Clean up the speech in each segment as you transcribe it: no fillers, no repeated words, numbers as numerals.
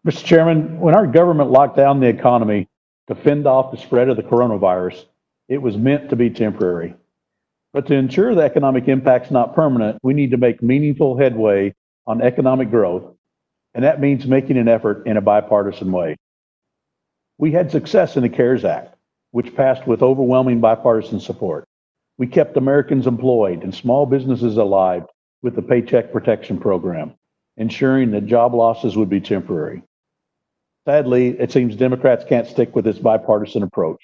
Mr. Chairman, when our government locked down the economy to fend off the spread of the coronavirus, it was meant to be temporary. But to ensure the economic impact's not permanent, we need to make meaningful headway on economic growth, and that means making an effort in a bipartisan way. We had success in the CARES Act, which passed with overwhelming bipartisan support. We kept Americans employed and small businesses alive with the Paycheck Protection Program, ensuring that job losses would be temporary. Sadly, it seems Democrats can't stick with this bipartisan approach.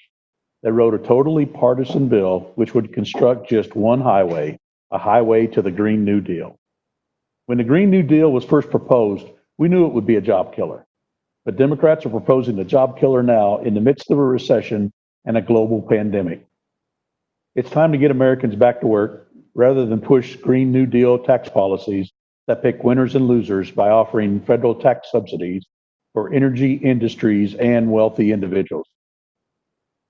They wrote a totally partisan bill which would construct just one highway, a highway to the Green New Deal. When the Green New Deal was first proposed, we knew it would be a job killer. But Democrats are proposing a job killer now in the midst of a recession and a global pandemic. It's time to get Americans back to work rather than push Green New Deal tax policies that pick winners and losers by offering federal tax subsidies for energy industries and wealthy individuals.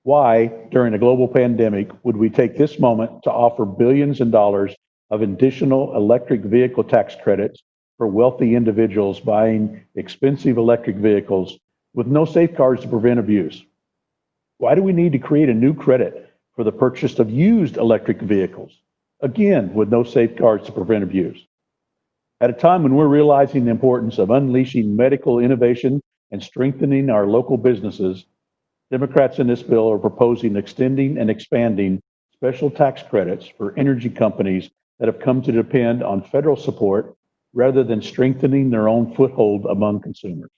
Why, during a global pandemic, would we take this moment to offer billions in dollars of additional electric vehicle tax credits for wealthy individuals buying expensive electric vehicles with no safeguards to prevent abuse? Why do we need to create a new credit for the purchase of used electric vehicles, again, with no safeguards to prevent abuse? At a time when we're realizing the importance of unleashing medical innovation and strengthening our local businesses, Democrats in this bill are proposing extending and expanding special tax credits for energy companies that have come to depend on federal support rather than strengthening their own foothold among consumers.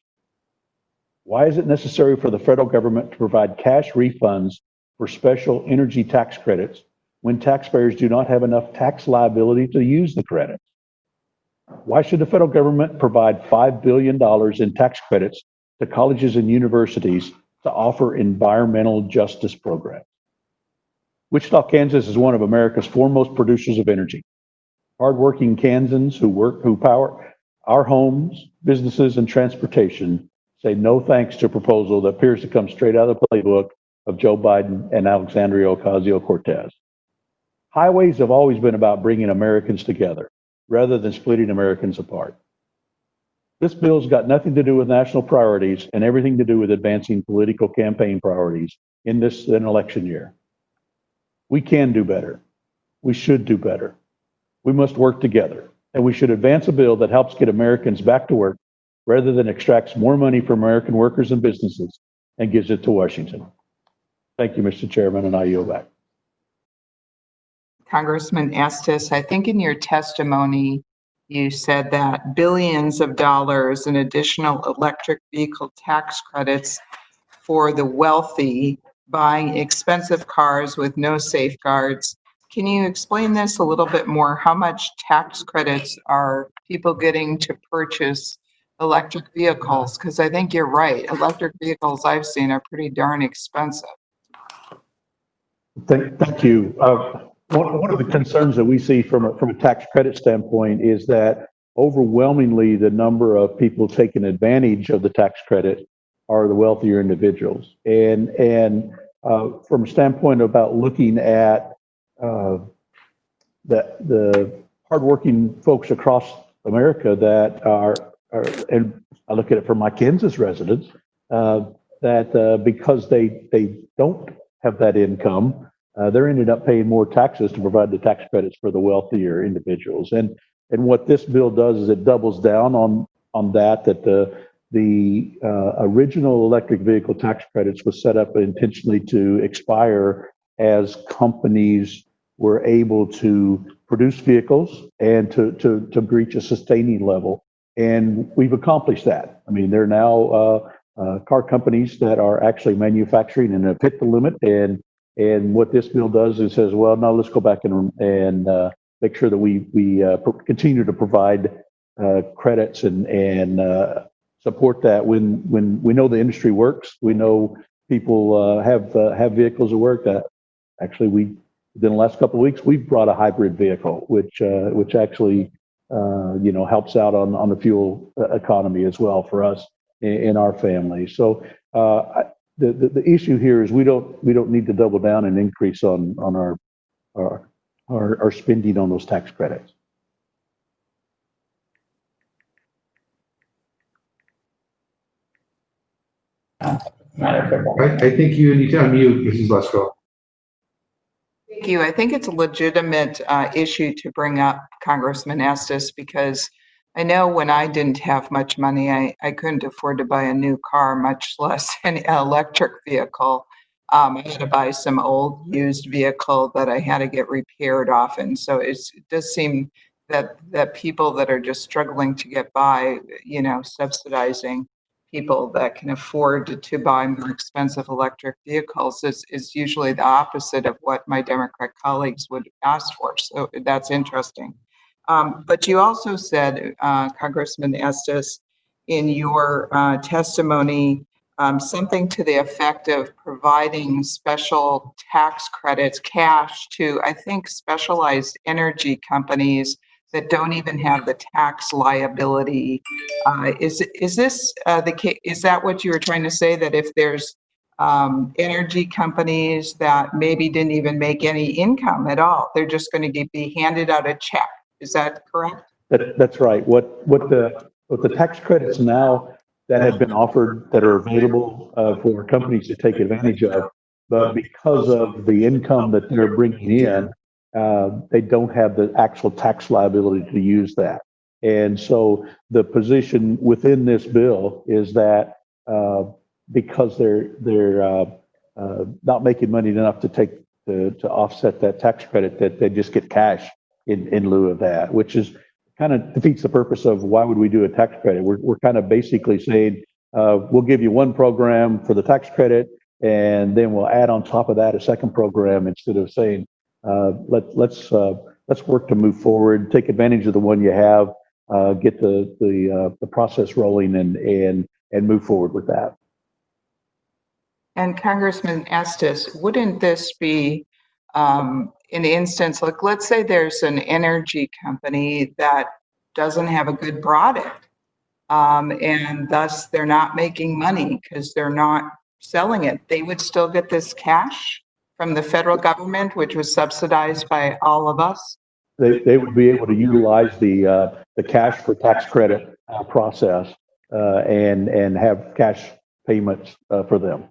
Why is it necessary for the federal government to provide cash refunds for special energy tax credits when taxpayers do not have enough tax liability to use the credits? Why should the federal government provide $5 billion in tax credits to colleges and universities to offer environmental justice programs? Wichita, Kansas is one of America's foremost producers of energy. Hardworking Kansans who power our homes, businesses, and transportation say no thanks to a proposal that appears to come straight out of the playbook of Joe Biden and Alexandria Ocasio-Cortez. Highways have always been about bringing Americans together rather than splitting Americans apart. This bill's got nothing to do with national priorities and everything to do with advancing political campaign priorities in this election year. We can do better. We should do better. We must work together, and we should advance a bill that helps get Americans back to work rather than extracts more money from American workers and businesses and gives it to Washington. Thank you, Mr. Chairman, and I yield back. Congressman Estes, I think in your testimony, you said that billions of dollars in additional electric vehicle tax credits for the wealthy buying expensive cars with no safeguards. Can you explain this a little bit more? How much tax credits are people getting to purchase electric vehicles? Because I think you're right. Electric vehicles I've seen are pretty darn expensive. Thank you. One of the concerns that we see from a tax credit standpoint is that overwhelmingly the number of people taking advantage of the tax credit are the wealthier individuals. And from a standpoint about looking at the hardworking folks across America that are, and I look at it from my Kansas residents, that because they don't have that income, they're ended up paying more taxes to provide the tax credits for the wealthier individuals. And what this bill does is it doubles down on that the original electric vehicle tax credits was set up intentionally to expire as companies were able to produce vehicles and to reach a sustaining level. And we've accomplished that. I mean, there are now car companies that are actually manufacturing and have hit the limit. And what this bill does is says, well, now let's go back and make sure that we continue to provide credits and support that when we know the industry works. We know people have vehicles that work. That actually within the last couple of weeks we've brought a hybrid vehicle, which actually helps out on the fuel economy as well for us in our family. So the issue here is we don't need to double down and increase on our spending on those tax credits. I think you need to unmute, Mrs. Lesko. Thank you. I think it's a legitimate issue to bring up, Congressman Estes, because I know when I didn't have much money, I couldn't afford to buy a new car, much less an electric vehicle. I had to buy some old used vehicle that I had to get repaired often. So it does seem that people that are just struggling to get by, subsidizing people that can afford to buy more expensive electric vehicles is usually the opposite of what my Democrat colleagues would ask for. So that's interesting. But you also said, Congressman Estes, in your testimony, something to the effect of providing special tax credits, cash to, I think, specialized energy companies that don't even have the tax liability. Is this the case? Is that what you were trying to say? That if there's energy companies that maybe didn't even make any income at all, they're just going to be handed out a check. Is that correct? That's right. What the tax credits now that have been offered that are available for companies to take advantage of, but because of the income that they're bringing in, they don't have the actual tax liability to use that. And so the position within this bill is that because they're not making money enough to offset that tax credit, that they just get cash in lieu of that, which is kind of defeats the purpose of why would we do a tax credit. We're kind of basically saying we'll give you one program for the tax credit, and then we'll add on top of that a second program instead of saying let's work to move forward, take advantage of the one you have, get the process rolling, and move forward with that. And Congressman Estes, wouldn't this be an instance, like let's say there's an energy company that doesn't have a good product, and thus they're not making money because they're not selling it. They would still get this cash from the federal government, which was subsidized by all of us. They would be able to utilize the cash for tax credit process and have cash payments for them.